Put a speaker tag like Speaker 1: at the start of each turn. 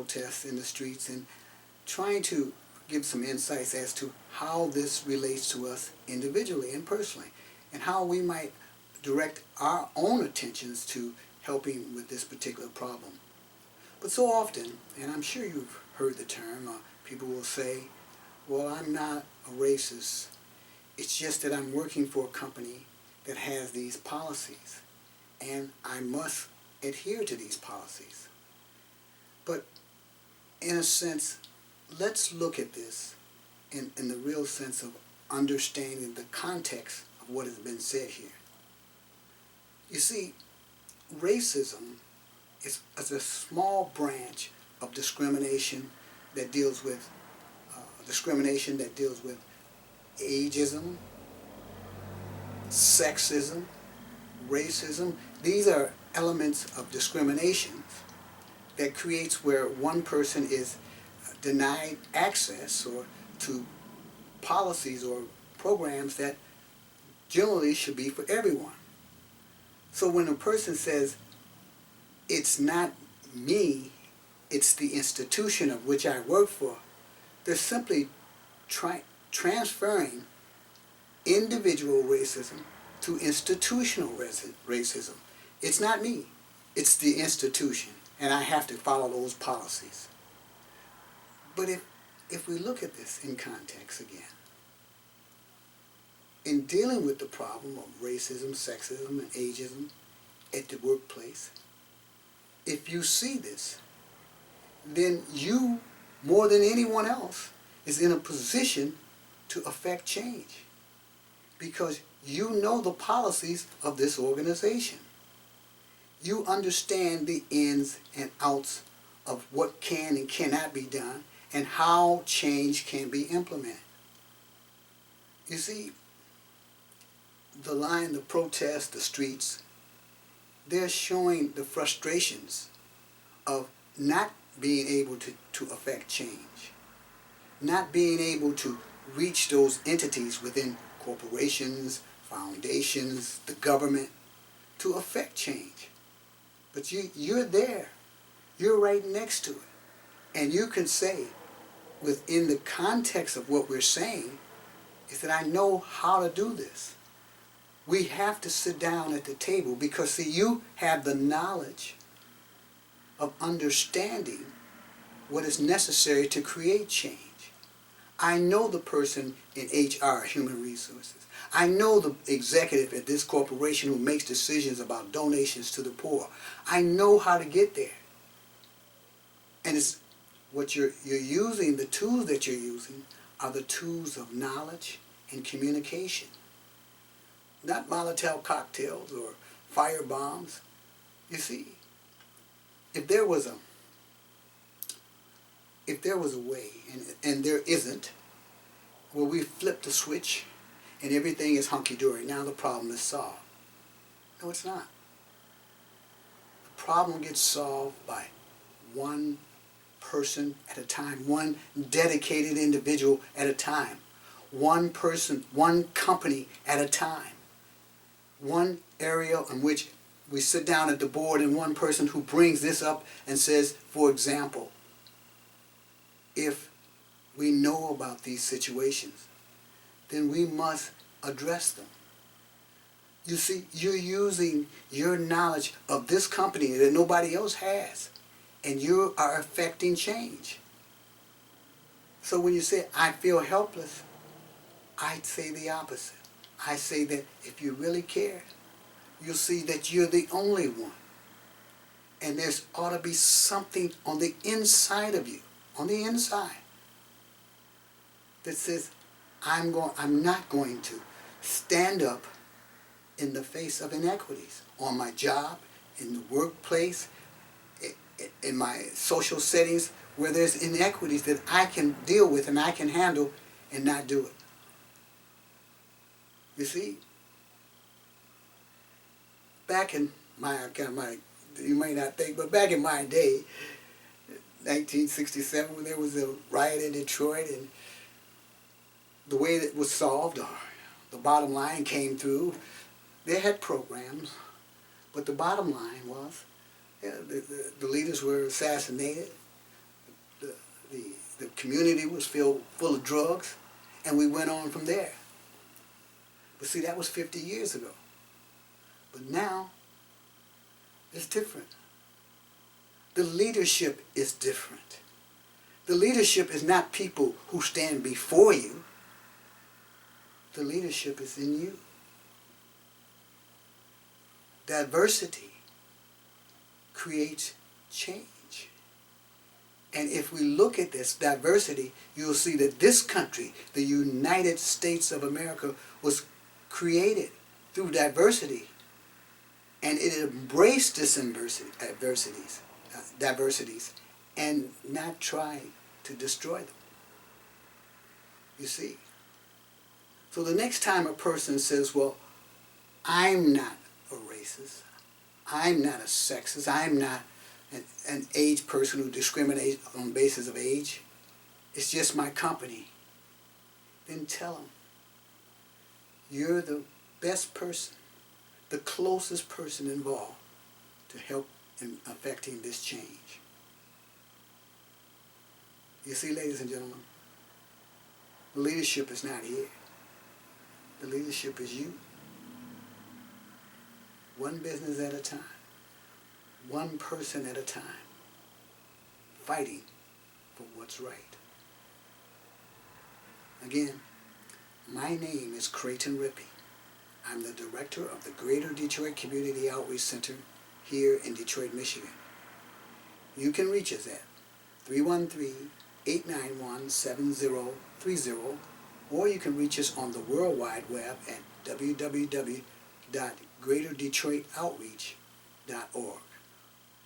Speaker 1: protests in the streets and trying to give some insights as to how this relates to us individually and personally, and how we might direct our own attentions to helping with this particular problem. But so often, and I'm sure you've heard the term, people will say, well, I'm not a racist. It's just that I'm working for a company that has these policies, and I must adhere to these policies. But in a sense, let's look at this in the real sense of understanding the context of what has been said here. You see, racism is a small branch of discrimination that deals with ageism, sexism, racism. These are elements of discrimination that creates where one person is denied access or to policies or programs that generally should be for everyone. So when a person says, it's not me, it's the institution of which I work for, they're simply transferring individual racism to institutional racism. It's not me, it's the institution, and I have to follow those policies. But if we look at this in context again, in dealing with the problem of racism, sexism, and ageism at the workplace, if you see this, then you, more than anyone else, is in a position to affect change, because you know the policies of this organization. You understand the ins and outs of what can and cannot be done and how change can be implemented. You see, the protests, the streets, they're showing the frustrations of not being able to affect change, not being able to reach those entities within corporations, foundations, the government, to affect change. But you're there. You're right next to it. And you can say, within the context of what we're saying, is that I know how to do this. We have to sit down at the table because, see, you have the knowledge of understanding what is necessary to create change. I know the person in HR, human resources. I know the executive at this corporation who makes decisions about donations to the poor. I know how to get there. And it's what you're using, the tools that you're using are the tools of knowledge and communication. Not Molotov cocktails or fire bombs. You see, if there was a way, and there isn't, where we flip the switch and everything is hunky-dory, now the problem is solved. No, it's not. The problem gets solved by one person at a time, one dedicated individual at a time, one person, one company at a time, one area in which we sit down at the board and one person who brings this up and says, for example, if we know about these situations, then we must address them. You see, you're using your knowledge of this company that nobody else has, and you are affecting change. So when you say, I feel helpless, I'd say the opposite. I say that if you really care, you'll see that you're the only one. And there ought to be something on the inside of you, on the inside, that says, I'm not going to stand up in the face of inequities on my job, in the workplace, in my social settings where there's inequities that I can deal with and I can handle and not do it. You see, back in you might not think, but back in my day, 1967, when there was a riot in Detroit, and the way that was solved, or the bottom line came through, they had programs, but the bottom line was, the leaders were assassinated, community was full of drugs, and we went on from there. But see, that was 50 years ago. But now, it's different. The leadership is different. The leadership is not people who stand before you. The leadership is in you. Diversity creates change. And if we look at this diversity, you'll see that this country, the United States of America, was created through diversity. And it embraced this diversities and not tried to destroy them. You see? So the next time a person says, well, I'm not a racist, I'm not a sexist, I'm not an age person who discriminates on basis of age, it's just my company, then tell them, you're the best person, the closest person involved to help in affecting this change. You see, ladies and gentlemen, the leadership is not here. The leadership is you. One business at a time. One person at a time. Fighting for what's right. Again, my name is Creighton Rippey. I'm the director of the Greater Detroit Community Outreach Center here in Detroit, Michigan. You can reach us at 313-891-7030, or you can reach us on the World Wide Web at www.greaterdetroitoutreach.org.